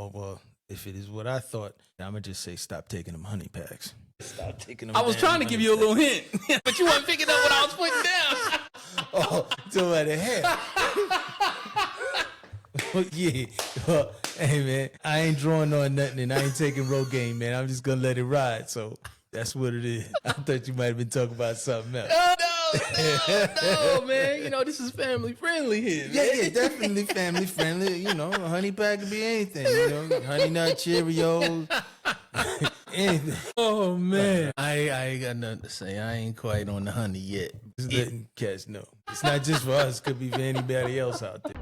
well, if it is what I thought, I'm going to just say stop taking them honey packs. Stop taking them. I was trying to give you a little hint, but you weren't picking up what I was putting down. Oh, so at the head. Yeah. Well, hey, man, I ain't drawing on nothing and I ain't taking Rogaine, man. I'm just going to let it ride. So that's what it is. I thought you might have been talking about something else. No, man. You know, this is family friendly here, man. Yeah, definitely family friendly. You know, a honey pack could be anything. You know, Honey Nut Cheerios, anything. Oh, man. I ain't got nothing to say. I ain't quite on the honey yet. Just letting cats know. It's not just for us. It could be for anybody else out there.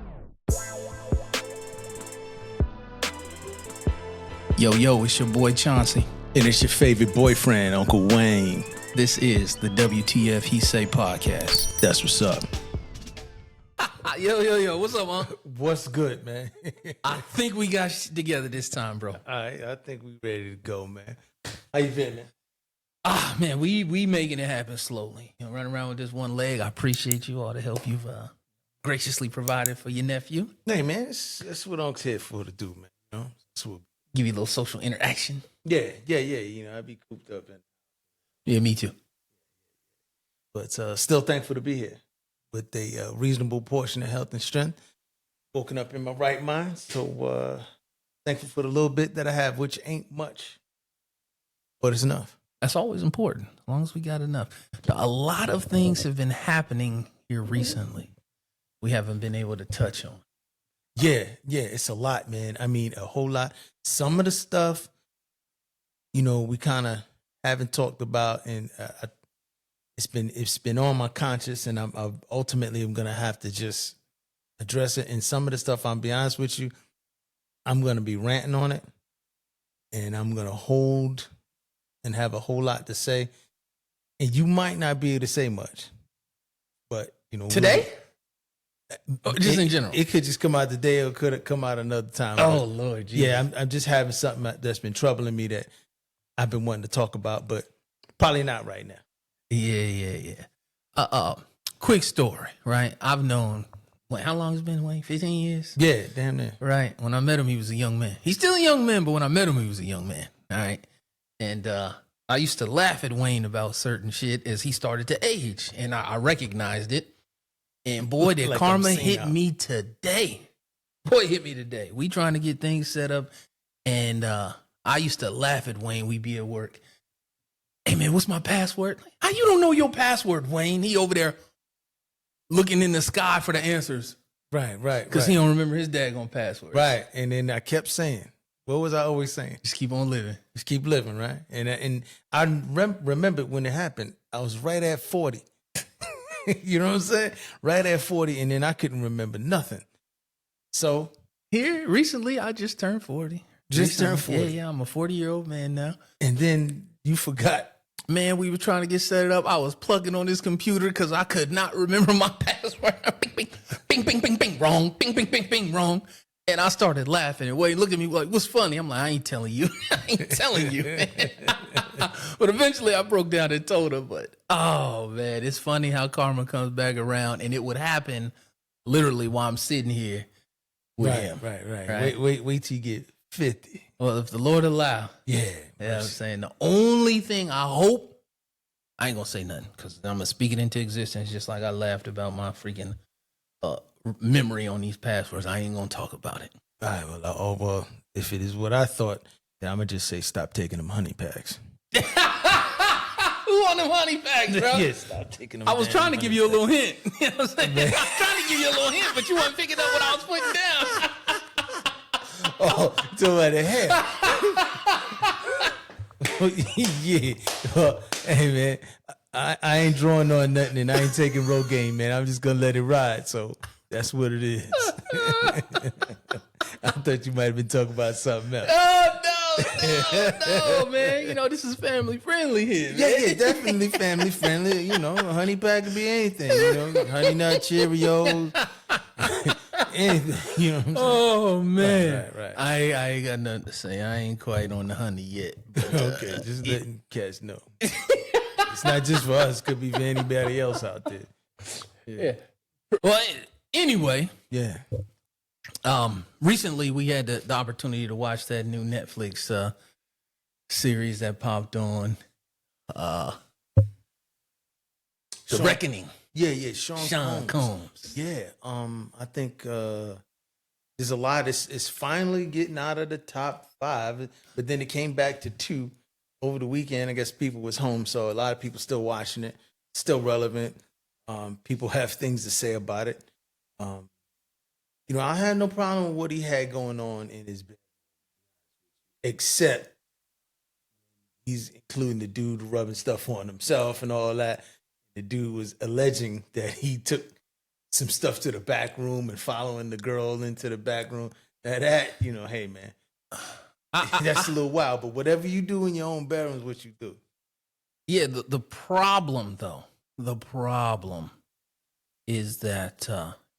Yo, it's your boy Chauncey. And it's your favorite boyfriend, Uncle Wayne. This is the WTF He Say podcast. That's what's up. Yo, what's up, man? What's good, man? I think we got shit together this time, bro. All right, I think we ready to go, man. How you feeling? Man, we making it happen slowly. You know, running around with this one leg. I appreciate you, all the help you've graciously provided for your nephew. Hey, man, that's what Unc's here for to do, man. You know, that's what. Give you a little social interaction. Yeah. You know, I'd be cooped up. Yeah, me too. But still thankful to be here with a reasonable portion of health and strength. Woken up in my right mind. So thankful for the little bit that I have, which ain't much, but it's enough. That's always important, as long as we got enough. A lot of things have been happening here recently we haven't been able to touch on. Yeah, it's a lot, man. I mean, a whole lot. Some of the stuff, you know, we kind of haven't talked about, and it's been on my conscience, and I'm ultimately gonna have to just address it. And some of the stuff, I'll be honest with you, I'm gonna be ranting on it, and I'm gonna hold and have a whole lot to say, and you might not be able to say much, but you know, today. Just in general. It could just come out today or could have come out another time. Oh, Lord. Jesus. Yeah, I'm just having something that's been troubling me that I've been wanting to talk about, but probably not right now. Yeah. Quick story, right? I've known, how long has it been, Wayne? 15 years? Yeah, damn near. Right. When I met him, he was a young man. He's still a young man, but when I met him, he was a young man. All right. And I used to laugh at Wayne about certain shit as he started to age, and I recognized it. And boy, did like karma hit me today. We trying to get things set up. And I used to laugh at Wayne. We'd be at work. Hey, man, what's my password? How you don't know your password, Wayne? He over there looking in the sky for the answers. Right. Because he don't remember his daggone password. Right. And then I kept saying, what was I always saying? Just keep on living. Just keep living, right? And I remember when it happened, I was right at 40. You know what I'm saying? Right at 40, and then I couldn't remember nothing. So here recently, I just turned 40. Turned 40. Yeah, I'm a 40-year-old man now. And then you forgot. Man, we were trying to get set up. I was plugging on this computer because I could not remember my password. Bing, wrong. Bing, wrong. And I started laughing. And Wade looked at me like, what's funny? I'm like, I ain't telling you. But eventually I broke down and told her. But, oh, man, it's funny how karma comes back around. And it would happen literally while I'm sitting here with him. Right. Wait till you get 50. Well, if the Lord allow. Yeah. I'm saying the only thing I hope, I ain't going to say nothing because I'm going to speak it into existence just like I laughed about my freaking memory on these passwords. I ain't gonna talk about it. All right, well, if it is what I thought, then I'm gonna just say stop taking them honey packs. Who on them honey packs, bro? Yeah, stop taking them. I was trying to give you a little hint. You know what I'm saying? I was trying to give you a little hint, but you weren't picking up what I was putting down. Oh, so at the head. Yeah. Well, hey, man, I ain't drawing on nothing and I ain't taking Rogaine, man. I'm just gonna let it ride. So that's what it is. I thought you might have been talking about something else. No, man. You know, this is family friendly here. Yeah, definitely family friendly. You know, a honey pack could be anything. You know, Honey Nut Cheerios, anything. You know what I'm saying? Oh, man. Right. I ain't got nothing to say. I ain't quite on the honey yet. But, okay, just letting cats know. It's not just for us. It could be for anybody else out there. Yeah. Well, anyway. Yeah. Recently we had the opportunity to watch that new Netflix series that popped on. The Reckoning. Yeah, Sean Combs. Yeah, I think there's a lot. It's finally getting out of the top 5, but then it came back to 2 over the weekend. I guess people was home, so a lot of people still watching it, still relevant. People have things to say about it. I had no problem with what he had going on in his bed, except he's including the dude rubbing stuff on himself and all that. The dude was alleging that he took some stuff to the back room and following the girl into the back room. Now that, hey man, that's a little wild. But whatever you do in your own bedroom is what you do. Yeah, the problem though, is that,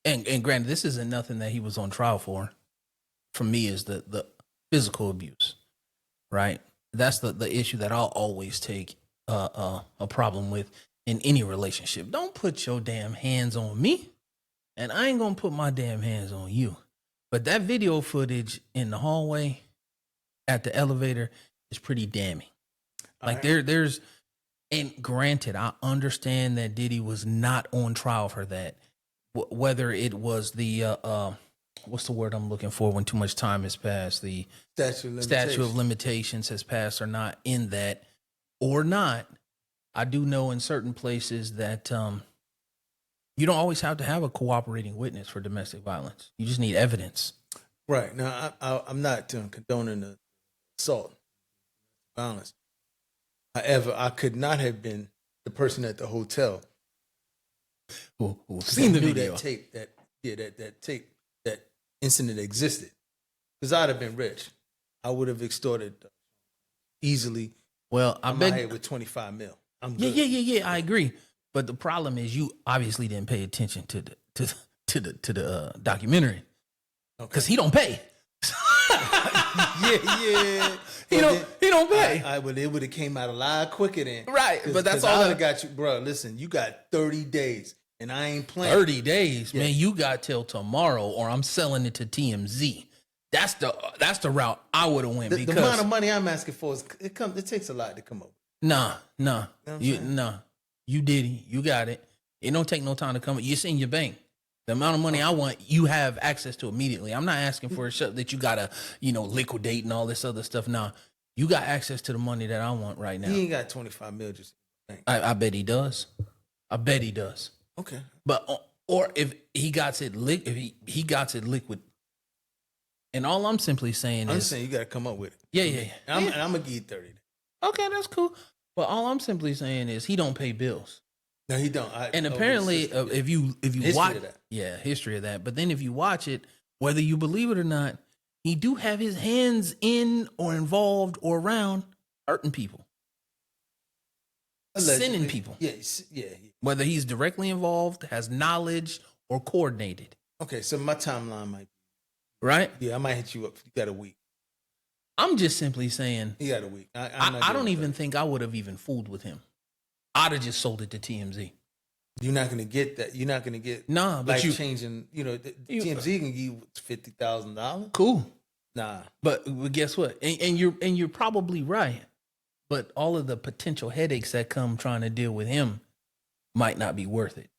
and granted, this isn't nothing that he was on trial for. For me, is the physical abuse, right? That's the issue that I'll always take a problem with in any relationship. Don't put your damn hands on me, and I ain't gonna put my damn hands on you. But that video footage in the hallway at the elevator is pretty damning. Like there's, and granted, I understand that Diddy was not on trial for that. Whether it was the what's the word I'm looking for when too much time has passed, the statute of limitations has passed or not in that or not. I do know in certain places that you don't always have to have a cooperating witness for domestic violence. You just need evidence. Right. Now, I'm not condoning the assault, violence. However, I could not have been the person at the hotel who seen the video. That tape, that tape, that incident existed. Because I'd have been rich. I would have extorted easily. Well, I bet with 25 mil. I'm good. Yeah. I agree. But the problem is, you obviously didn't pay attention to the documentary because he don't pay. yeah. He don't pay. It would have came out a lot quicker then. Right, but that's all I got you, bro. Listen, you got 30 days, and I ain't playing. 30 days, man. You got till tomorrow, or I'm selling it to TMZ. That's the route I would have went. The amount of money I'm asking for it takes a lot to come up. Nah. You did it. You got it. It don't take no time to come. It's in your bank. The amount of money I want, you have access to immediately. I'm not asking for a shit that you gotta, liquidate and all this other stuff. Nah, you got access to the money that I want right now. He ain't got 25 mil just. I bet he does. Okay. But or if he got it he got it liquid. And all I'm simply saying I'm saying you got to come up with it. Yeah. And I'm going to give you 30 days. Okay, that's cool. But all I'm simply saying is he don't pay bills. No, he don't. And apparently, if you watch, history of that. But then if you watch it, whether you believe it or not, he do have his hands in or involved or around hurting people, sinning people. Yeah. Whether he's directly involved, has knowledge, or coordinated. Okay, so my timeline might be right. Yeah, I might hit you up. You got a week. I'm just simply saying. You got a week. I don't even think I would have even fooled with him. I'd have just sold it to TMZ. You're not going to get that. You're not going to get but life changing. TMZ can give you $50,000. Cool. Nah, but guess what? And you're probably right. But all of the potential headaches that come trying to deal with him might not be worth it.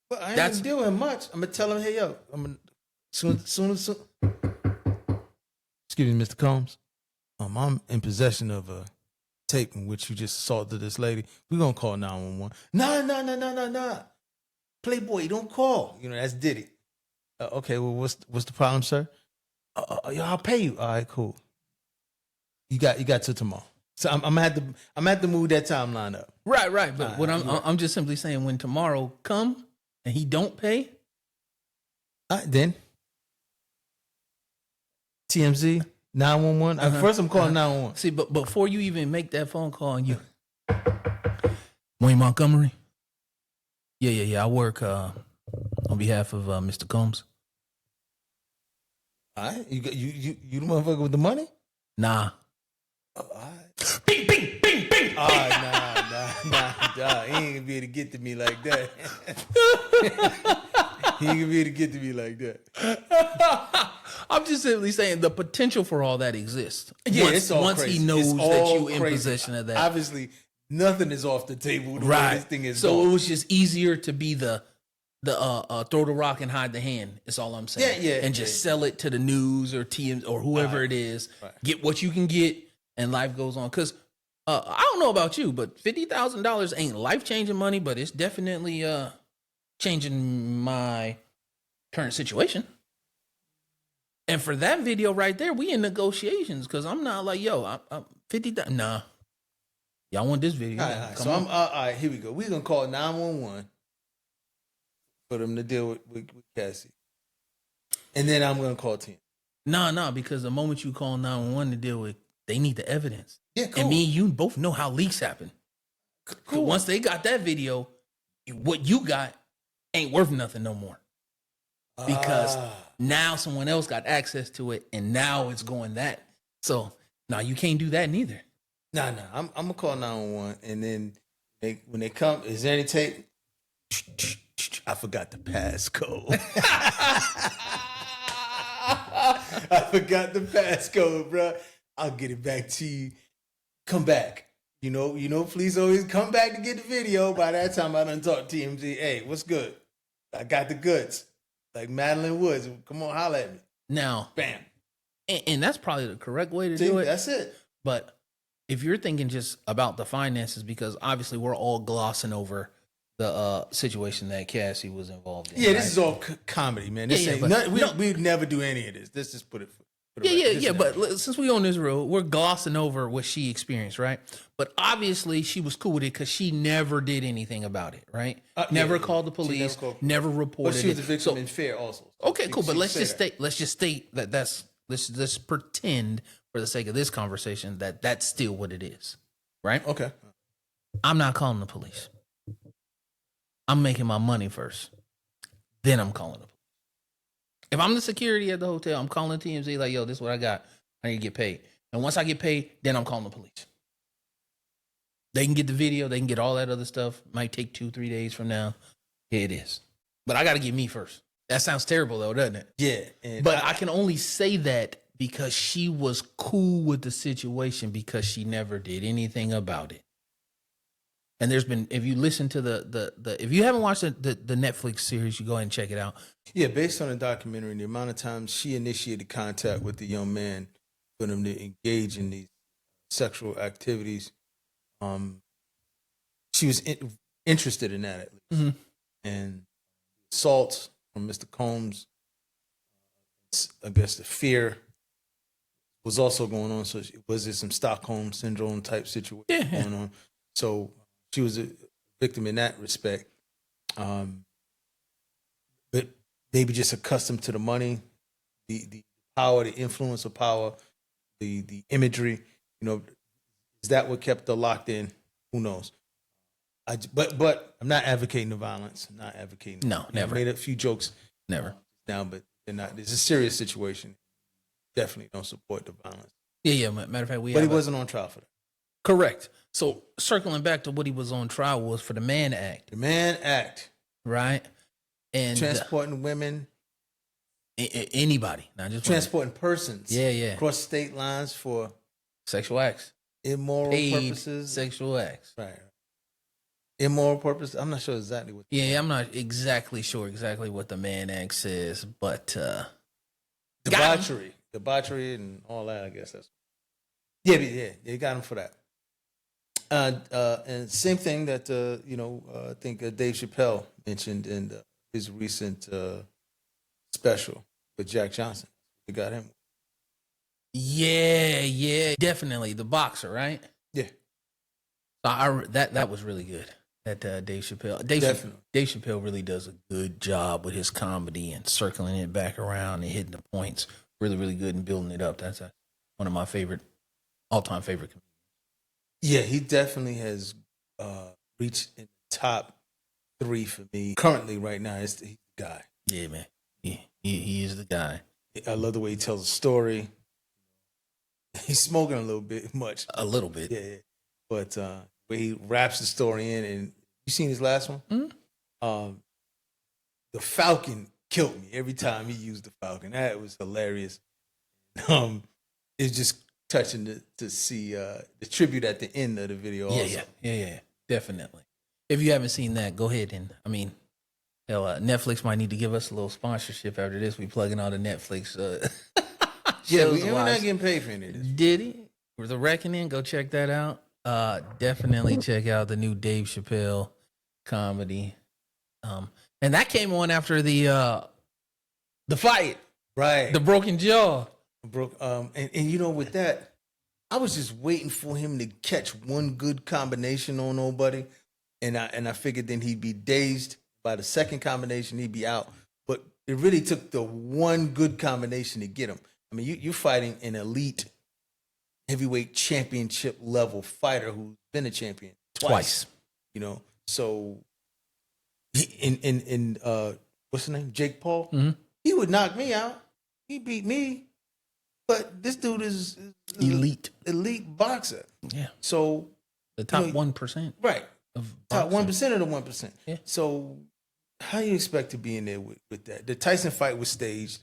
Well, I ain't doing much. I'm gonna tell him, hey yo, soon. Excuse me, Mr. Combs. I'm in possession of a tape in which you just assaulted this lady. We're gonna call 911. Nah. Playboy, don't call. That's Diddy. Okay, well, what's the problem, sir? I'll pay you. All right, cool. You got till tomorrow. So I'm gonna have to move that timeline up. Right. But what I'm just simply saying, when tomorrow come and he don't pay, then TMZ 911. First, I'm calling 911. See, but before you even make that phone call, and you, Wayne Montgomery. Yeah. I work on behalf of Mr. Combs. All right, you the motherfucker with the money? Nah. All right. Bing. Nah. He ain't gonna be able to get to me like that. He ain't gonna be able to get to me like that. I'm just simply saying the potential for all that exists. Yeah, once, it's all once crazy. he knows It's that all you in crazy. possession of that. Obviously, nothing is off the table. The way Right. this thing is So going. it was just easier to be the throw the rock and hide the hand. Is all I'm saying. Yeah, And just sell it to the news or TM or whoever it is. Right. Get what you can get, and life goes on. Because I don't know about you, but $50,000 ain't life changing money, but it's definitely changing my current situation. And for that video right there, we in negotiations because I'm not like, yo, I'm 50,000. Nah, y'all want this video? All right. Come So on. all right, here we go. We're gonna call 911 for them to deal with Cassie, and then I'm gonna call 10. Nah, because the moment you call 911 to deal with, they need the evidence. Yeah, cool. And me and you both know how leaks happen. Cool. Once they got that video, what you got ain't worth nothing no more. Because now someone else got access to it, and now it's going that. So now you can't do that neither. Nah. I'm gonna call 911, and then when they come, is there any tape? I forgot the passcode. I forgot the passcode, bro. I'll get it back to you. Come back. You know, please always come back to get the video. By that time, I done talked to TMZ. Hey, what's good? I got the goods. Like Madeline Woods. Come on, holla at me. Now, Bam. and that's probably the correct way to See, do it. that's it. But if you're thinking just about the finances, because obviously we're all glossing over the situation that Cassie was involved in. Yeah, right? this is all comedy, man. This ain't nothing. We'd never do any of this. Let's just put it. Yeah. But since we on this road, we're glossing over what she experienced, right? But obviously, she was cool with it because she never did anything about it, right? Never called the police, never reported But she was it. a victim in fair also. Okay, cool. But let's just state that let's pretend for the sake of this conversation that that's still what it is, right? Okay. I'm not calling the police. I'm making my money first. Then I'm calling the police. If I'm the security at the hotel, I'm calling TMZ like, yo, this is what I got. I need to get paid. And once I get paid, then I'm calling the police. They can get the video. They can get all that other stuff. Might take 2-3 days from now. Here it is. But I got to get me first. That sounds terrible, though, doesn't it? Yeah. But I can only say that because she was cool with the situation because she never did anything about it. And there's been, if you listen to if you haven't watched the Netflix series, you go ahead and check it out. Yeah, based on the documentary, the amount of times she initiated contact with the young man for them to engage in these sexual activities, she was interested in that at least. Mm-hmm. And assault from Mr. Combs, I guess the fear was also going on. So was there some Stockholm syndrome type situation going on? So she was a victim in that respect. But maybe just accustomed to the money, the power, the influence of power, the imagery. Is that what kept her locked in? Who knows? But I'm not advocating the violence. I'm not advocating. No, never. I made a few jokes. Never. Now, but they're not. It's a serious situation. Definitely don't support the violence. Yeah. Matter of fact, But he wasn't on trial for that. Correct. So circling back to what he was on trial was for the Mann Act. The Mann Act. Right. And transporting women. Anybody, not just transporting persons. Yeah. Across state lines for sexual acts. Immoral purposes. Sexual acts. Right. Immoral purpose. I'm not sure exactly what. Yeah, I'm not exactly sure what the Mann Act says, but debauchery, and all that. I guess that's. Yeah, they got him for that. And same thing that I think Dave Chappelle mentioned in his recent special with Jack Johnson. They got him. Yeah, definitely the boxer, right? Yeah. That was really good. That Dave Chappelle. Dave Chappelle really does a good job with his comedy and circling it back around and hitting the points. Really, really good and building it up. That's one of my all-time favorite comedians. Yeah, he definitely has reached in the top 3 for me. Currently, right now, he's the guy. Yeah, man. He is the guy. I love the way he tells a story. He's smoking a little bit much. A little bit. Yeah. But where he wraps the story in, and you seen his last one? Mm-hmm. the Falcon killed me every time he used the Falcon. That was hilarious. It's just touching to see the tribute at the end of the video. Also. Yeah, definitely. If you haven't seen that, go ahead and hell, Netflix might need to give us a little sponsorship after this. We plugging all the Netflix. We're not getting paid for any of this. Did he? For The Reckoning, go check that out. Definitely check out the new Dave Chappelle comedy. And that came on after the fight, right? The broken jaw. And you know, with that, I was just waiting for him to catch one good combination on nobody, and I figured then he'd be dazed. By the second combination, he'd be out. But it really took the one good combination to get him. I mean, you're fighting an elite heavyweight championship level fighter who's been a champion twice. You know, so in what's the name? Jake Paul. Mm-hmm. He would knock me out. He beat me. But this dude is elite boxer. Yeah. So the top 1%. Right. Of top 1% of the 1%. Yeah. So how you expect to be in there with that? The Tyson fight was staged.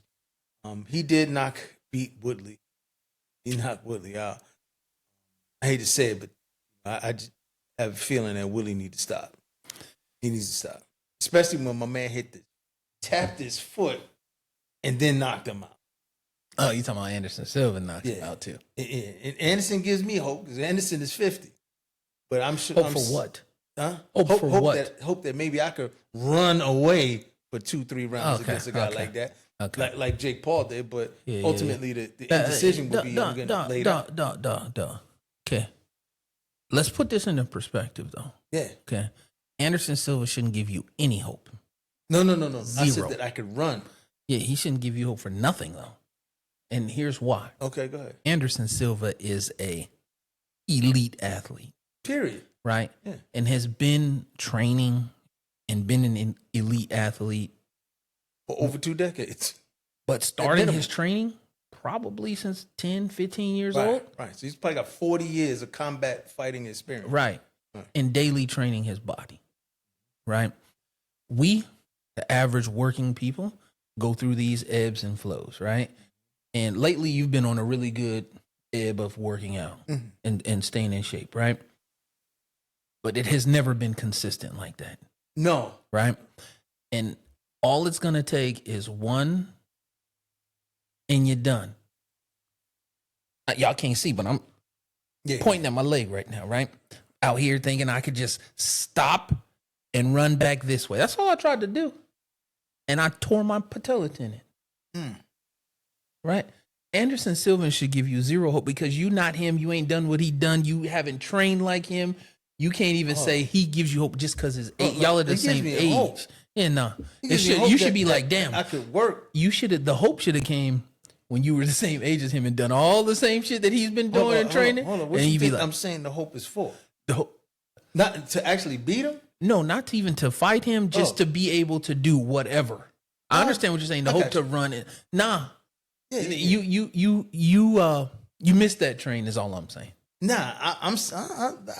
He did beat Woodley. He knocked Woodley out. I hate to say it, but I just have a feeling that Woodley needs to stop. He needs to stop. Especially when my man tapped his foot and then knocked him out. Oh, you talking about Anderson Silva knocked him out too? And Anderson gives me hope because Anderson is 50. But I'm sure. Hope for what? Huh? Hope for what? Hope that maybe I could run away for 2-3 rounds against a guy like that. Okay. Like Jake Paul did, but ultimately the decision would be I'm getting laid out. Okay. Let's put this into perspective though. Yeah. Okay. Anderson Silva shouldn't give you any hope. No. Zero. I said that I could run. Yeah, he shouldn't give you hope for nothing though. And here's why. Okay, go ahead. Anderson Silva is a elite athlete. Period. Right? Yeah. And has been training and been an elite athlete for over 2 decades. But starting his training probably since 10, 15 years old. Right. So he's probably got 40 years of combat fighting experience. Right. And daily training his body. Right? We, the average working people, go through these ebbs and flows, right? And lately you've been on a really good ebb of working out and staying in shape, right? But it has never been consistent like that. No. Right? And all it's going to take is one and you're done. Y'all can't see, but I'm pointing at my leg right now, right? Out here thinking I could just stop and run back this way. That's all I tried to do. And I tore my patella tendon. Right? Anderson Silva should give you zero hope because you not him. You ain't done what he done. You haven't trained like him. You can't even say he gives you hope just because his age. Y'all are the same age. Yeah, no. You should be like, damn. I could work. You should have. The hope should have came when you were the same age as him and done all the same shit that he's been doing and training. Hold on. What and you be think like, I'm saying the hope is for? The hope. Not to actually beat him? No, not to even to fight him, just to be able to do whatever. I understand what you're saying. The hope to run it. Nah. Yeah. You missed that train is all I'm saying. Nah, I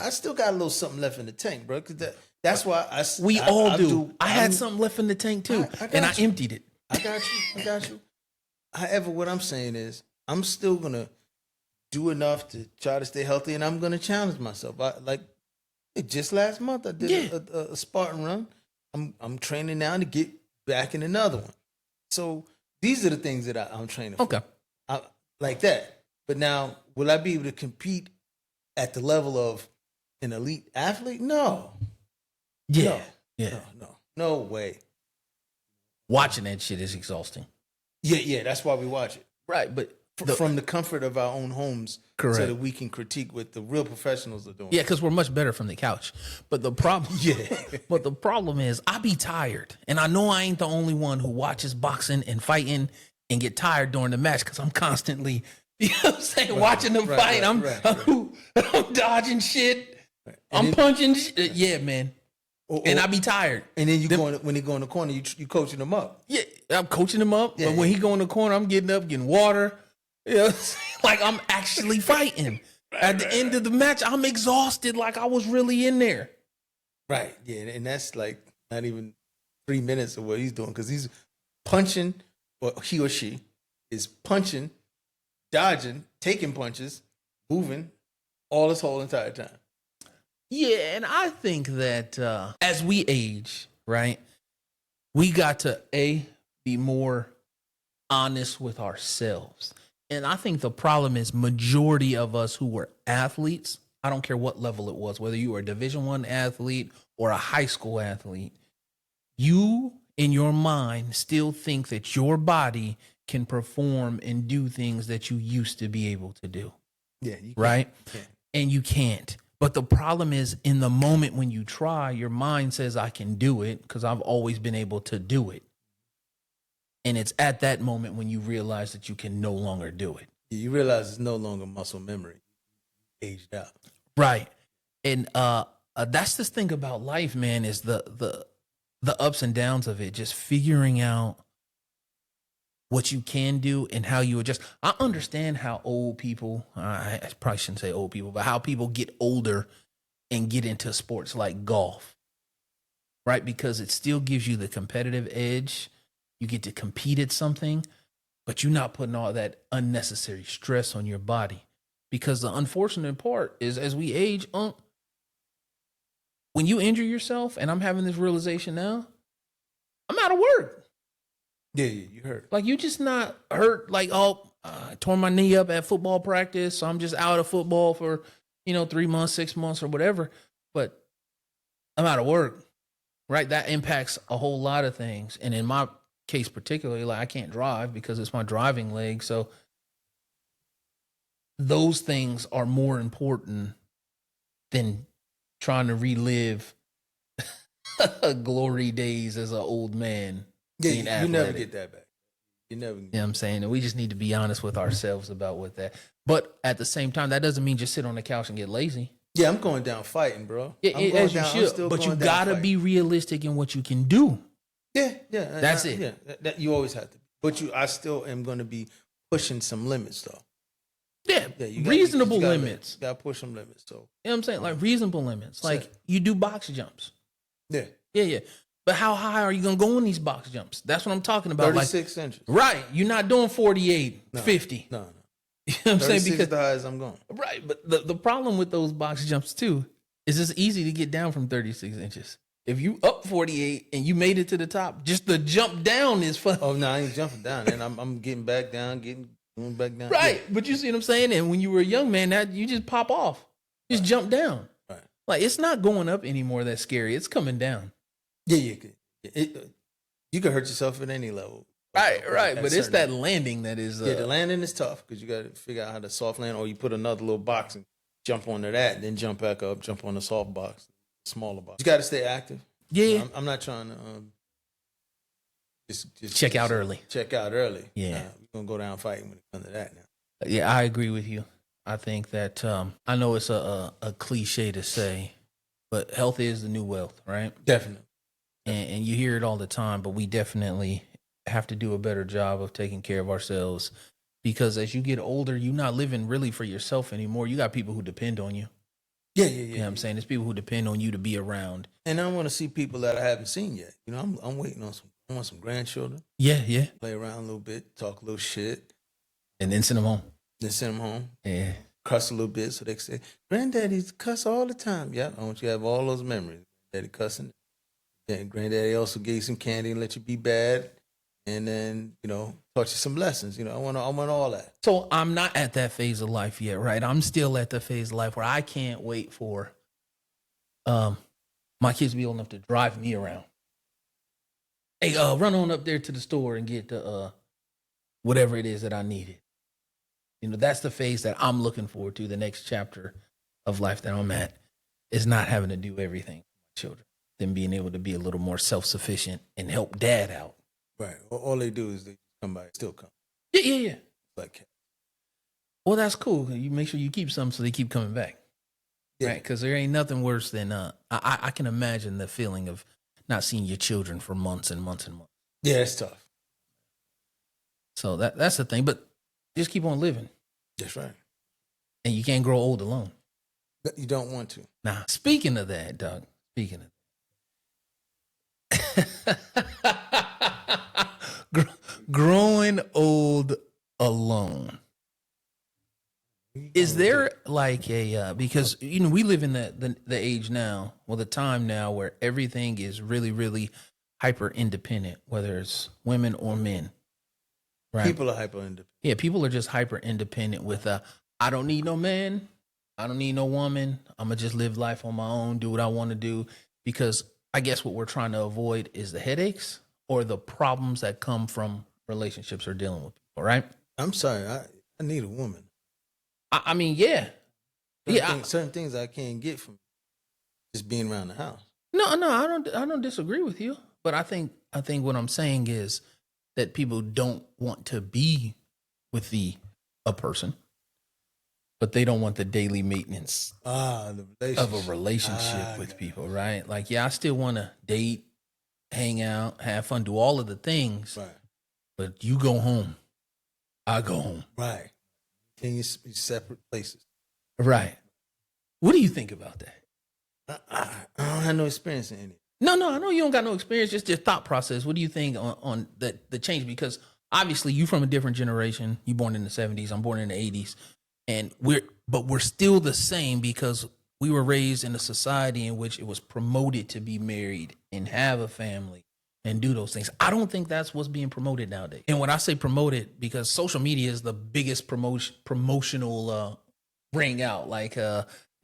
still got a little something left in the tank, bro. Cause that's why we all do. I had something left in the tank too, and I emptied it. I got you. However, what I'm saying is, I'm still gonna do enough to try to stay healthy, and I'm gonna challenge myself. Just last month, I did a Spartan run. I'm training now to get back in another one. So these are the things that I'm training for. Okay, like that. But now, will I be able to compete at the level of an elite athlete? No. Yeah. No way. Watching that shit is exhausting. Yeah. That's why we watch it. Right, but from the comfort of our own homes, correct, so that we can critique what the real professionals are doing. Yeah, because we're much better from the couch. But the problem, but the problem is, I be tired, and I know I ain't the only one who watches boxing and fighting and get tired during the match because I'm constantly, you know what I'm saying, watching them fight. I'm dodging shit. I'm punching shit. Yeah, man. And I be tired. And then when he go in the corner, you coaching him up. Yeah, I'm coaching him up. Yeah. But when he go in the corner, I'm getting up, getting water. You know, like I'm actually fighting. At the end of the match, I'm exhausted like I was really in there. Right. Yeah. And that's like not even 3 minutes of what he's doing because he's punching, or he or she is punching, dodging, taking punches, moving all this whole entire time. Yeah, and I think that as we age, right, we got to be more honest with ourselves. And I think the problem is majority of us who were athletes, I don't care what level it was, whether you were a Division I athlete or a high school athlete, you in your mind still think that your body can perform and do things that you used to be able to do. Yeah, you right? can't. And you can't. But the problem is in the moment when you try, your mind says, I can do it because I've always been able to do it. And it's at that moment when you realize that you can no longer do it. You realize it's no longer muscle memory. Aged out. Right. And that's the thing about life, man, is the ups and downs of it, just figuring out what you can do and how you adjust. I understand how old people, I probably shouldn't say old people, but how people get older and get into sports like golf, right? Because it still gives you the competitive edge. You get to compete at something, but you're not putting all that unnecessary stress on your body. Because the unfortunate part is as we age, when you injure yourself, and I'm having this realization now, I'm out of work. Yeah, you hurt. Like, you just not hurt, like, I tore my knee up at football practice, so I'm just out of football for, 3 months, 6 months, or whatever. But I'm out of work, right? That impacts a whole lot of things. And in my case particularly, like, I can't drive because it's my driving leg. So those things are more important than trying to relive glory days as an old man. Yeah, you never get that back. You never. You know what I'm saying? And we just need to be honest with ourselves about what that. But at the same time, that doesn't mean just sit on the couch and get lazy. Yeah, I'm going down fighting, bro. Yeah, as you should. But you gotta be realistic in what you can do. Yeah. That's it. Yeah, that you always have to. But I still am going to be pushing some limits, though. Yeah, you reasonable gotta, limits. You got to push some limits. So, you know what I'm saying? Like reasonable limits. Like you do box jumps. Yeah. But how high are you going to go in these box jumps? That's what I'm talking about. 36 inches. Right. You're not doing 48, 50. No. You know what I'm saying? Because the highest I'm going. Right. But the problem with those box jumps, too, is it's easy to get down from 36 inches. If you up 48 and you made it to the top, just the jump down is fun. Oh, no, I ain't jumping down. And I'm getting back down, going back down. Right. Yeah. But you see what I'm saying? And when you were a young man, that you just pop off. Just jump down. Right. Like, it's not going up anymore that's scary. It's coming down. Yeah, you could. You could hurt yourself at any level. Right. But it's that landing that is. The landing is tough because you got to figure out how to soft land, or you put another little box and jump onto that, then jump back up, jump on the soft box, smaller box. You got to stay active. Yeah. I'm not trying to just check out early. Check out early. Yeah. We're going to go down fighting when it comes to that now. Yeah, I agree with you. I think that I know it's a cliche to say, but health is the new wealth, right? Definitely. And you hear it all the time, but we definitely have to do a better job of taking care of ourselves because as you get older, you're not living really for yourself anymore. You got people who depend on you. Yeah. You know what I'm saying? There's people who depend on you to be around. And I want to see people that I haven't seen yet. I'm waiting on some grandchildren. Yeah. Play around a little bit, talk a little shit. And then send them home. Yeah. Cuss a little bit so they can say, Granddaddy's cuss all the time. Yeah, I want you to have all those memories. Daddy cussing. Then Granddaddy also gave you some candy and let you be bad. And then, taught you some lessons. I want all that. So I'm not at that phase of life yet, right? I'm still at the phase of life where I can't wait for my kids to be old enough to drive me around. Hey, run on up there to the store and get the whatever it is that I needed. That's the phase that I'm looking forward to. The next chapter of life that I'm at is not having to do everything for my children, them being able to be a little more self-sufficient and help dad out. Right. All they do is they come by, still come. Yeah. Like, well, that's cool. You make sure you keep some so they keep coming back. Yeah. Right. Because there ain't nothing worse than I can imagine the feeling of not seeing your children for months and months and months. Yeah, it's tough. So that's the thing. But just keep on living. That's right. And you can't grow old alone. You don't want to. Nah. Speaking of that, Doug. Speaking of Growing old alone. Is there like a because we live in the age now, well, the time now where everything is really really hyper independent, whether it's women or men, right? People are hyper independent. Yeah, people are just hyper independent with I don't need no man, I don't need no woman. I'm gonna just live life on my own, do what I want to do, because I guess what we're trying to avoid is the headaches or the problems that come from relationships or dealing with people, right? I'm sorry, I need a woman. I mean, yeah, Certain things I can't get from just being around the house. No, I don't disagree with you, but I think what I'm saying is that people don't want to be with a person, but they don't want the daily maintenance The of a relationship with people, right? Like, yeah, I still want to date, hang out, have fun, do all of the things, right. but you go home, I go home, Right. Can you be separate places? right? What do you think about that? I don't have no experience in it. No, I know you don't got no experience, just your thought process. What do you think on the change? Because obviously you from a different generation. You born in the 70s, I'm born in the 80s. And we're still the same because we were raised in a society in which it was promoted to be married and have a family and do those things. I don't think that's what's being promoted nowadays. And when I say promoted, because social media is the biggest promotional ring out, like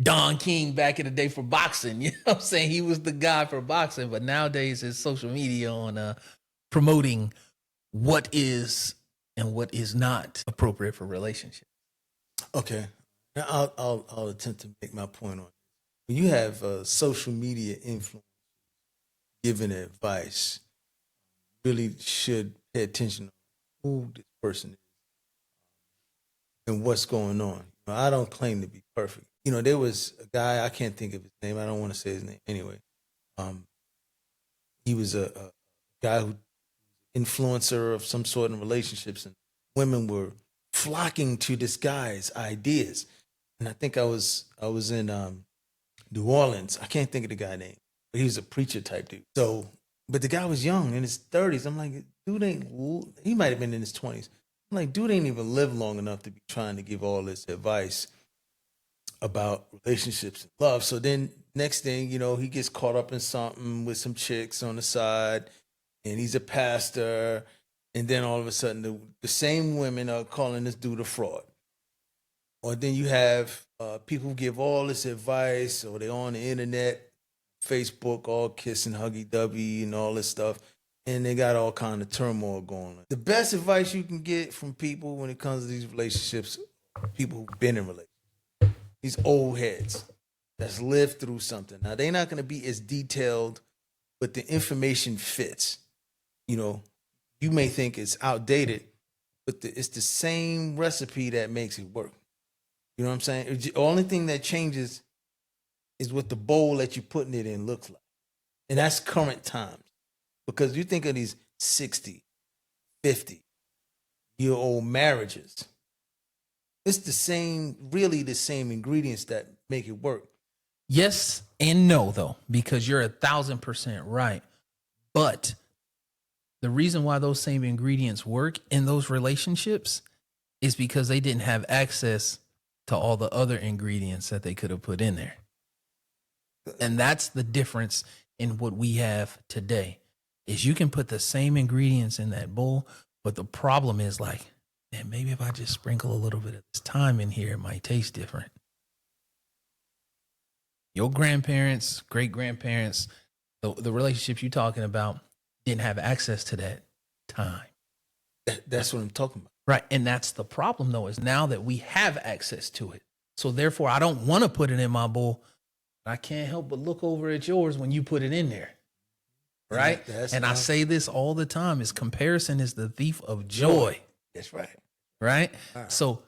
Don King back in the day for boxing. You know what I'm saying? He was the guy for boxing, but nowadays it's social media on promoting what is and what is not appropriate for relationships. Okay. Now I'll attempt to make my point on it. When you have social media influence giving advice, you really should pay attention to who this person is and what's going on. I don't claim to be perfect. There was a guy, I can't think of his name. I don't want to say his name anyway. He was a guy who influencer of some sort in relationships, and women were flocking to this guy's ideas. And I think I was in New Orleans. I can't think of the guy's name, but he was a preacher type dude. So, but the guy was young, in his 30s. I'm like, he might have been in his 20s. I'm like, dude ain't even lived long enough to be trying to give all this advice about relationships and love. So then next thing, he gets caught up in something with some chicks on the side, and he's a pastor. And then all of a sudden, the same women are calling this dude a fraud. Or then you have people who give all this advice, or they're on the internet, Facebook, all kissing, huggy-dovey, and all this stuff. And they got all kind of turmoil going on. The best advice you can get from people when it comes to these relationships, people who've been in relationships, these old heads that's lived through something. Now, they're not going to be as detailed, but the information fits. You may think it's outdated, but it's the same recipe that makes it work. You know what I'm saying? The only thing that changes is what the bowl that you're putting it in looks like. And that's current times. Because you think of these 60, 50-year-old marriages. It's really the same ingredients that make it work. Yes and no, though, because you're 1,000% right. But the reason why those same ingredients work in those relationships is because they didn't have access to all the other ingredients that they could have put in there. And that's the difference in what we have today, is you can put the same ingredients in that bowl, but the problem is like, man, maybe if I just sprinkle a little bit of this thyme in here, it might taste different. Your grandparents, great-grandparents, the relationships you're talking about didn't have access to that time. That's what I'm talking about. Right. And that's the problem, though, is now that we have access to it. So therefore, I don't want to put it in my bowl. I can't help but look over at yours when you put it in there. Right. And I say this all the time, is comparison is the thief of joy. That's right. Right. So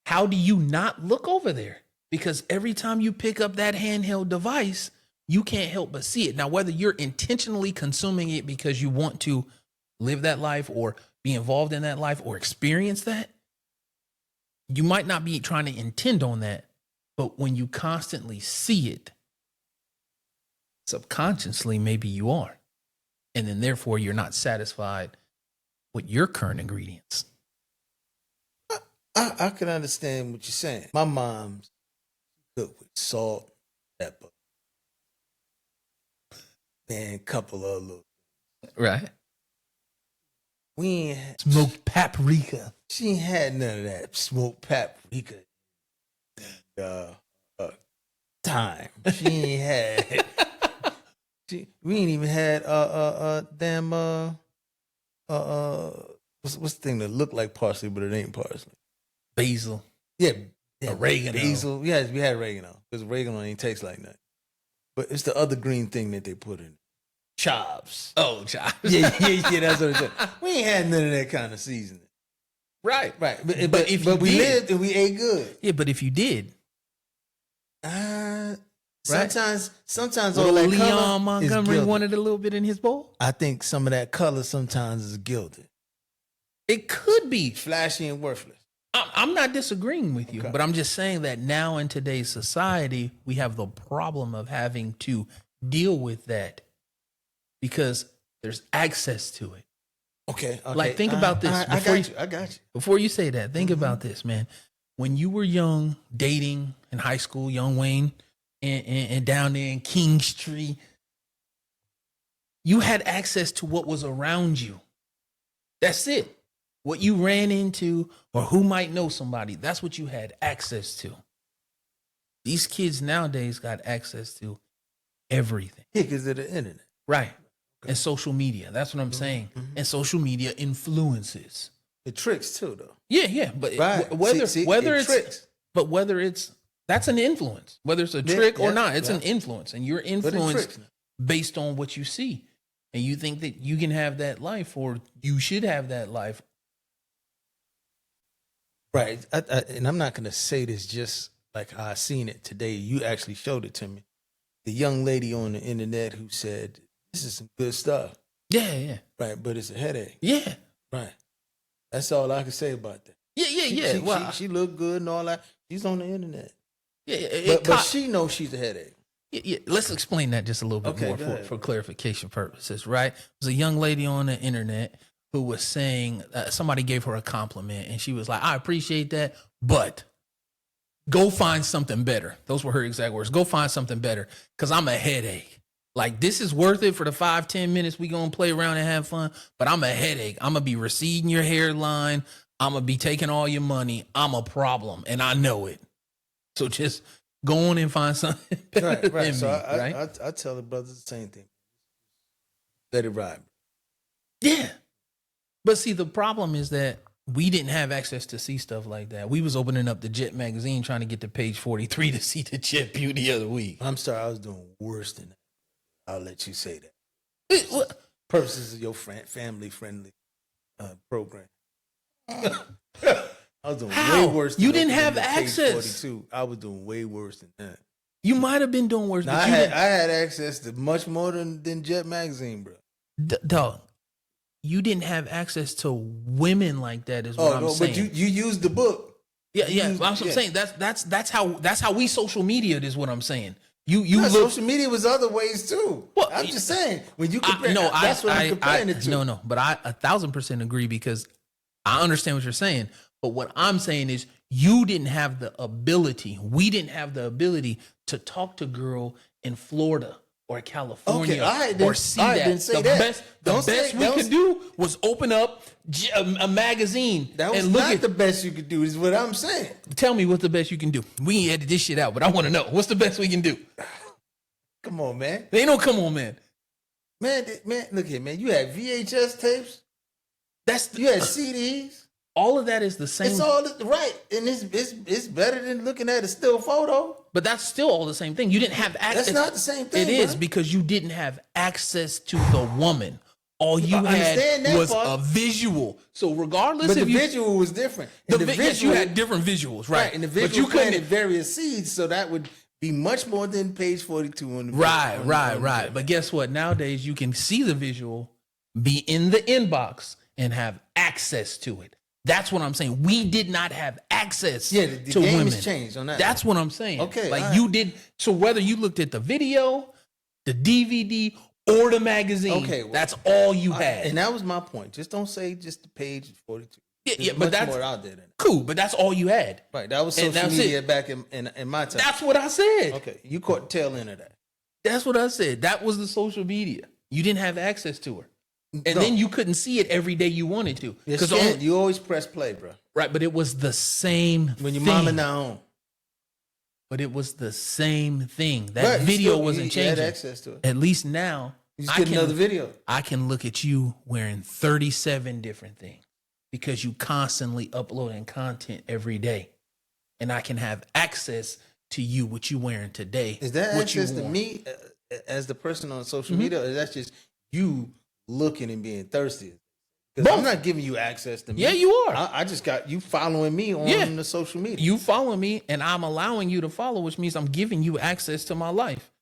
how do you not look over there? Because every time you pick up that handheld device, you can't help but see it. Now, whether you're intentionally consuming it because you want to live that life or be involved in that life or experience that, you might not be trying to intend on that. But when you constantly see it, subconsciously, maybe you are. and then therefore you're not satisfied with your current ingredients. I can understand what you're saying. My mom's cooked with salt, pepper, and a couple of little. Right. We ain't had, Smoked paprika. she ain't had none of that smoked paprika. Time. She ain't had. We ain't even had damn what's the thing that looked like parsley but it ain't parsley? Basil. Yeah, Oregano. basil. Yes, we had oregano because oregano ain't taste like nothing. But it's the other green thing that they put in chives. Oh, chives. Yeah, that's what it is. We ain't had none of that kind of seasoning. Right. But we lived and we ate good. Yeah, but if you did, sometimes little all that Leon color Montgomery is gilded. wanted a little bit in his bowl. I think some of that color sometimes is gilded, It could be. flashy and worthless. I'm not disagreeing with you, Okay. but I'm just saying that now in today's society, we have the problem of having to deal with that because there's access to it. Okay. Like, think about this. I got you. Before you say that, think about this, man. When you were young, dating in high school, young Wayne, and down there in King Street, you had access to what was around you. That's it. What you ran into or who might know somebody, that's what you had access to. These kids nowadays got access to everything. Yeah, because of the internet. Right. And social media. That's what I'm saying. And social media influences. It tricks too, though. Yeah. But Right. whether It tricks. it's that's an influence. Whether it's a trick or yeah, not, it's yeah. an influence. And you're But it influenced tricks. based on what you see. And you think that you can have that life or you should have that life. Right. And I'm not going to say this just like how I seen it today. You actually showed it to me. The young lady on the internet who said, this is some good stuff. Yeah. Right. But it's a headache. Yeah. Right. That's all I can say about that. Yeah. She looked good and all that. She's on the internet. Yeah. But she knows she's a headache. Yeah, let's explain that just a little bit Okay, more go ahead. for clarification purposes, right? There's a young lady on the internet who was saying somebody gave her a compliment and she was like, I appreciate that, but go find something better. Those were her exact words. Go find something better because I'm a headache. Like, this is worth it for the 5-10 minutes we going to play around and have fun, but I'm a headache. I'm going to be receding your hairline. I'm going to be taking all your money. I'm a problem, and I know it. So just go on and find something better Right. than So me, right? I tell the brothers the same thing. Let it ride. Yeah. But see, the problem is that we didn't have access to see stuff like that. We was opening up the Jet magazine trying to get to page 43 to see the Jet Beauty of the Week. I'm sorry, I was doing worse than that. I'll let you say that. What? Purposes of your family-friendly program. I was doing How? way worse than You didn't opening have up page access. 42. I was doing way worse than that. You might have been doing worse. Now, but I you had access to much more than Jet magazine, bro. dog, you didn't have access to women like that is what I'm saying. But you used the book. Yeah. used- That's what I'm saying. That's how we social media is what I'm saying. You look. Social media was other ways too. Well, I'm just saying when you compare. I, That's what I'm comparing it to. No, but I 1,000% agree because I understand what you're saying. But what I'm saying is you didn't have the ability. We didn't have the ability to talk to a girl in Florida or California Okay, I or didn't- see I that. didn't say the that. best, the Don't say- best we don't could say- do was open up a magazine That was and look not at. the best you could do. Is what I'm saying. Tell me what's the best you can do. We ain't edited this shit out, but I want to know what's the best we can do. Come on, man. They don't come on, man. Man, look here, man. You had VHS tapes. You had CDs. All of that is the same. It's all right, and it's better than looking at a still photo. But that's still all the same thing. You didn't have access. That's not the same thing. It is bro. because you didn't have access to the woman. All you I understand had that was part. a visual. So regardless But if the visual was different. And yes, you had different visuals, right? and the but visual you planted couldn't. various seeds, so that would be much more than page 42 on the Right. on the- But guess what? Nowadays you can see the visual, be in the inbox, and have access to it. That's what I'm saying. We did not have access Yeah, the to game women. has changed on that. That's what I'm saying. Okay, Like all right. you did. So whether you looked at the video, the DVD, or the magazine. Okay, well, that's all you had. And that was my point. Just don't say just the page 42. Yeah, There's but that's more out there than that. Cool, but that's all you had. Right. That was social media back in my time. That's what I said. Okay. You caught the tail end of that. That's what I said. That was the social media. You didn't have access to her. And then you couldn't see it every day you wanted to. Because you always press play, bro. Right, but it was the same when your thing. mama not home. But it was the same thing. That video wasn't changing. You had access to it. At least now, you just get another video. I can look at you wearing 37 different things because you constantly uploading content every day. And I can have access to you, what you wearing today. Is that access to me as the person on social media, or is that just you looking and being thirsty? Because I'm not giving you access to me. Yeah, you are. I just got you following me on the social media. You follow me, and I'm allowing you to follow, which means I'm giving you access to my life.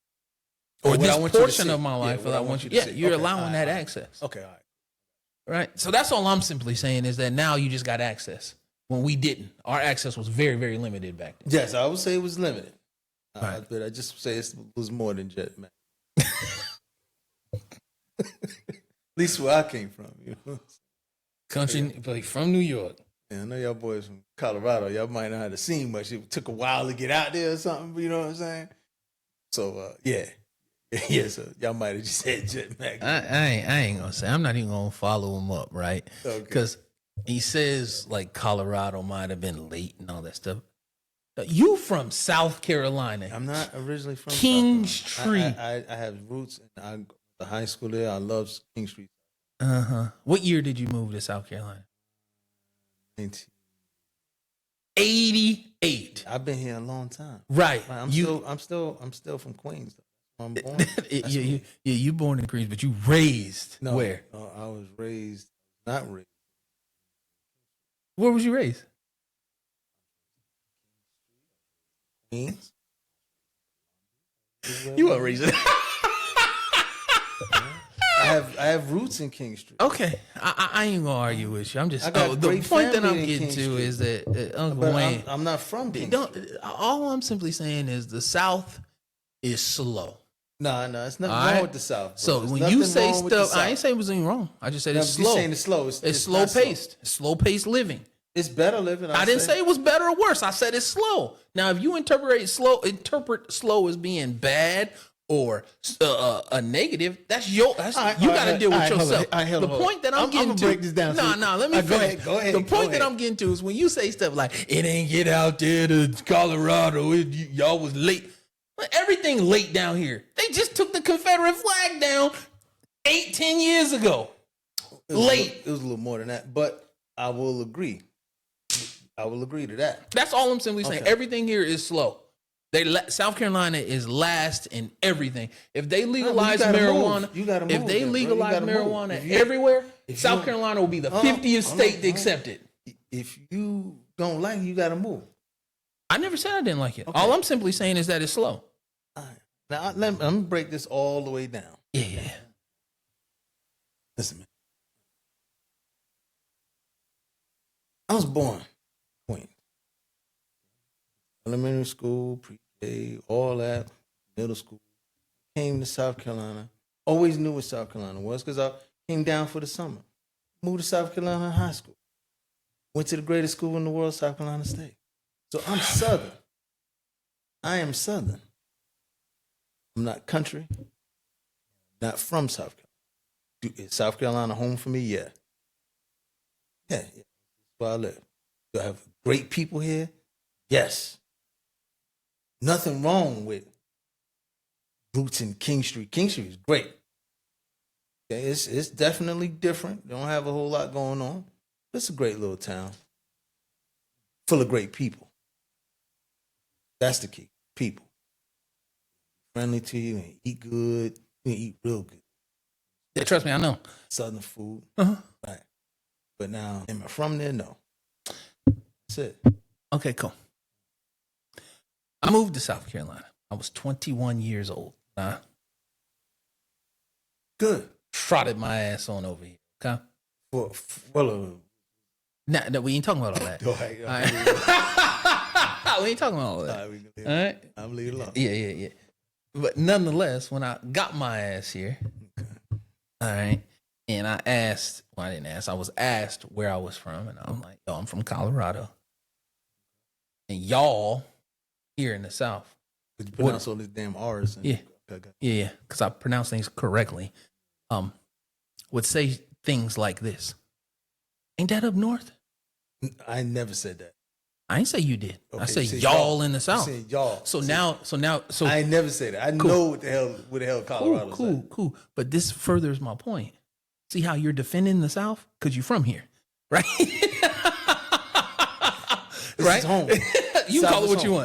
Or this portion of my life that I want you to see. You're allowing that access. Okay, all right. Right? So that's all I'm simply saying is that now you just got access. When we didn't. Our access was very, very limited back then. Yes, I would say it was limited. Right. But I just say it was more than Jet, man. At least where I came from, you know. Country, like from New York. Yeah, I know y'all boys from Colorado. Y'all might not have seen much. It took a while to get out there or something. You know what I'm saying? So yeah. So y'all might have just said Jet Mac. I ain't gonna say. I'm not even gonna follow him up, right? Because he says like Colorado might have been late and all that stuff. You from South Carolina? I'm not originally from Kingstree. I have roots. And I go to high school there. I love Kingstree. What year did you move to South Carolina? 1988. I've been here a long time. Right. I'm still from Queens. I'm born. You born in Queens, but you raised where? No, I was raised, not raised. Where was you raised? Queens. You weren't raised. I have roots in King Street. Okay, I ain't gonna argue with you. I'm just the point that I'm getting to is that Uncle Wayne. I'm not from King Street. All I'm simply saying is the South is slow. No, it's nothing wrong with the South. Bro. So when you say stuff, I ain't saying it was anything wrong. I just said it's slow. You're saying it's slow. It's slow paced. It's slow paced living. It's better living. I didn't say it was better or worse. I said it's slow. Now, if you interpret slow as being bad or a negative, that's you got to deal with yourself. The point that I'm getting to, break this down. Let me finish. Go ahead. The point that I'm getting to is when you say stuff like it ain't get out there to Colorado, y'all was late. Everything late down here. They just took the Confederate flag down 8-10 years ago. Late. It was a little more than that, but I will agree. I will agree to that. That's all I'm simply saying. Everything here is slow. South Carolina is last in everything. If they legalize marijuana, if they legalize marijuana everywhere, South Carolina will be the 50th state to accept it. If you don't like it, you got to move. I never said I didn't like it. Okay. All I'm simply saying is that it's slow. All right. Now, let me break this all the way down. Yeah. Listen, man. I was born Queens. Elementary school, pre-K, all that, middle school. Came to South Carolina. Always knew what South Carolina was because I came down for the summer. Moved to South Carolina high school. Went to the greatest school in the world, South Carolina State. So I'm Southern. I am Southern. I'm not country. Not from South Carolina. Is South Carolina home for me? Yeah. That's where I live. Do I have great people here? Yes. Nothing wrong with roots in King Street. King Street is great. Okay, it's definitely different. Don't have a whole lot going on. It's a great little town. Full of great people. That's the key. People. Friendly to you and eat good. You eat real good. Yeah, trust me, I know. Southern food. Uh-huh. Right. But now, am I from there? No. That's it. Okay, cool. I moved to South Carolina. I was 21 years old. Good. Trotted my ass on over here. Okay? No, we ain't talking about all that. Go ahead. All right. We ain't talking about all that. All right? I'm leaving alone. Yeah. But nonetheless, when I got my ass here, All right. And I asked, well, I didn't ask, I was asked where I was from. And I'm like, yo, I'm from Colorado. And y'all here in the South. But you pronounce all these damn R's. Yeah. Yeah. Because I pronounce things correctly. Would say things like this. Ain't that up north? I never said that. I ain't say you did. Okay, I say you said y'all in the South. You said y'all. So now, I ain't never say that. I know what the hell Colorado's at. Cool. But this furthers my point. See how you're defending the South? Because you're from here, right? This is home. You South call it what is you home.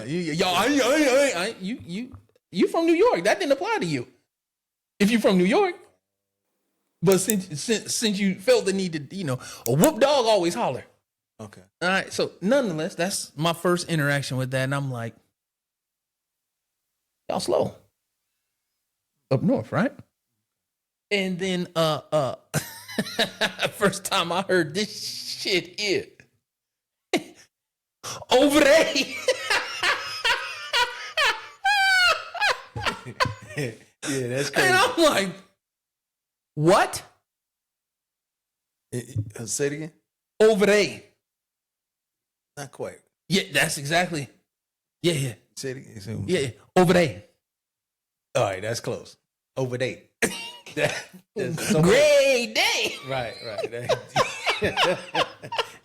want. You from New York. That didn't apply to you. If you're from New York. But since you felt the need to, a whoop dog always holler. Okay. All right. So nonetheless, that's my first interaction with that. And I'm like, y'all slow. Up north, right? And then first time I heard this shit here. Over there. Yeah, that's crazy. And I'm like, what? Say it again. Over there. Not quite. Yeah, that's exactly. Yeah. Say it again. Yeah, over there. All right, that's close. Over there. Great day. Right.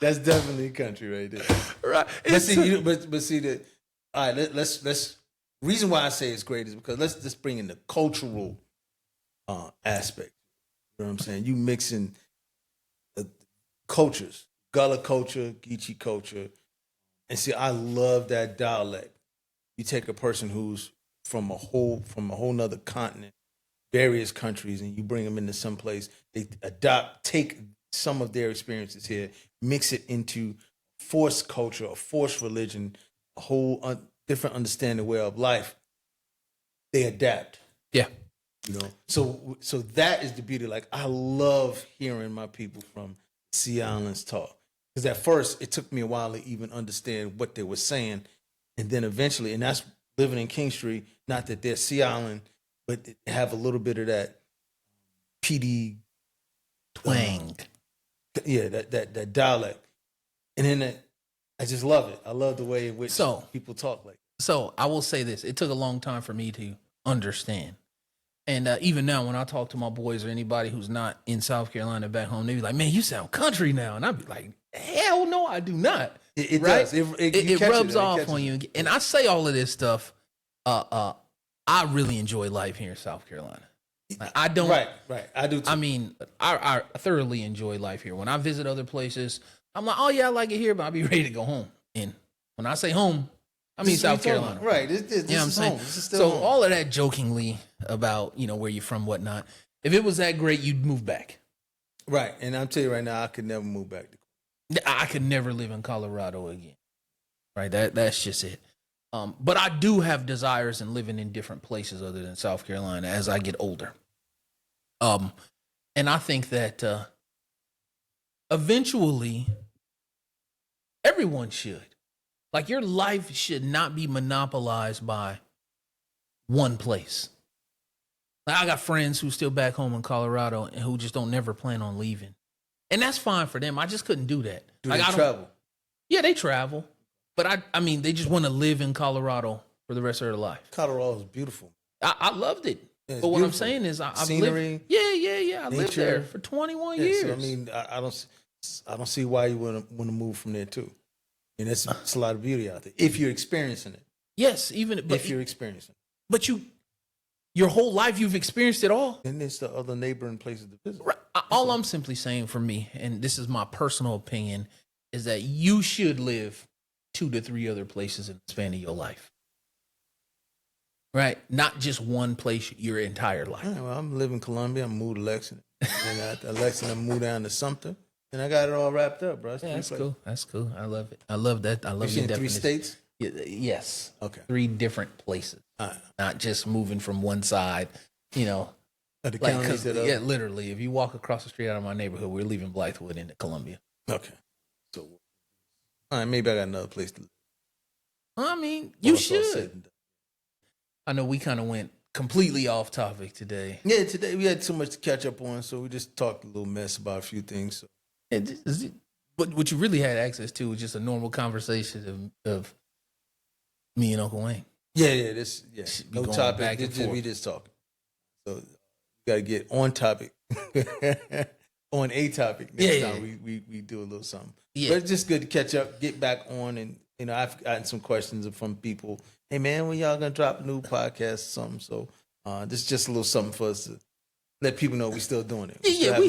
That's definitely country right there. Right. But see that. All right, let's. Reason why I say it's great is because let's just bring in the cultural aspect. You know what I'm saying? You mixing cultures, Gullah culture, Geechee culture, and see, I love that dialect. You take a person who's from a whole nother continent, various countries, and you bring them into some place. They take some of their experiences here, mix it into forced culture, a forced religion, a whole different understanding way of life. They adapt. Yeah. So that is the beauty. Like, I love hearing my people from Sea Islands talk. Because at first, it took me a while to even understand what they were saying. And then eventually, and that's living in King Street, not that they're Sea Island, but have a little bit of that PD twang. That dialect. And then I just love it. I love the way in which people talk like that. So I will say this. It took a long time for me to understand. And even now, when I talk to my boys or anybody who's not in South Carolina back home, they be like, man, you sound country now. And I'd be like, hell no, I do not. It right? does. It rubs off on you. And I say all of this stuff. I really enjoy life here in South Carolina. Like, I don't. Right. I do too. I mean, I thoroughly enjoy life here. When I visit other places, I'm like, oh, yeah, I like it here, but I'll be ready to go home. And when I say home, I mean South Carolina. Right. This you know what I'm saying? home. This is still home. All of that jokingly about, where you're from, whatnot. If it was that great, you'd move back. Right. And I'm telling you right now, I could never move back. I could never live in Colorado again. Right. That's just it. But I do have desires in living in different places other than South Carolina as I get older. And I think that eventually everyone should. Like, your life should not be monopolized by one place. Like, I got friends who still back home in Colorado and who just don't never plan on leaving. And that's fine for them. I just couldn't do that. Do like, they travel? Yeah, they travel. But I mean, they just want to live in Colorado for the rest of their life. Colorado is beautiful. I loved it. Yeah, but what beautiful. I'm saying is, I've scenery. Lived, yeah. I lived there for 21 years. So, I mean, I don't see why you want to move from there too. And it's a lot of beauty out there if you're experiencing it. Yes, if you're experiencing it. But your whole life you've experienced it all. And there's the other neighboring places to visit. Right. All I'm simply saying for me, and this is my personal opinion, is that you should live 2 to 3 other places in the span of your life. Right? Not just one place your entire life. Right, well, I'm living in Columbia. I'm moved to Lexington. And after Lexington, I moved down to Sumter. And I got it all wrapped up, bro. That's cool. That's cool. I love it. I love that. I love your definition. 3 states? Yes. Okay. 3 different places. Not just moving from one side, Of the county to the other. literally, if you walk across the street out of my neighborhood, we're leaving Blythewood into Columbia. Okay. So, all right, maybe I got another place to live. I mean, you should. I know we kind of went completely off topic today. Yeah, today we had so much to catch up on, so we just talked a little mess about a few things. So. But what you really had access to was just a normal conversation of me and Uncle Wayne. Yeah, Be no going topic. back and We forth. just talking. So you got to get on topic, on a topic next time. We do a little something. Yeah. But it's just good to catch up, get back on, and I've gotten some questions from people. Hey man, when y'all gonna drop a new podcast or something? So this is just a little something for us to let people know we still doing it.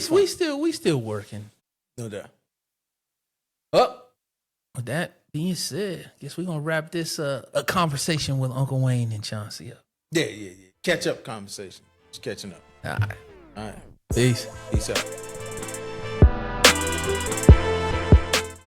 We still working. No doubt. Oh, with that being said, guess we're gonna wrap this a conversation with Uncle Wayne and Chauncey up. Yeah. Catch up conversation. Just catching up. All right. All right. Peace. Peace out.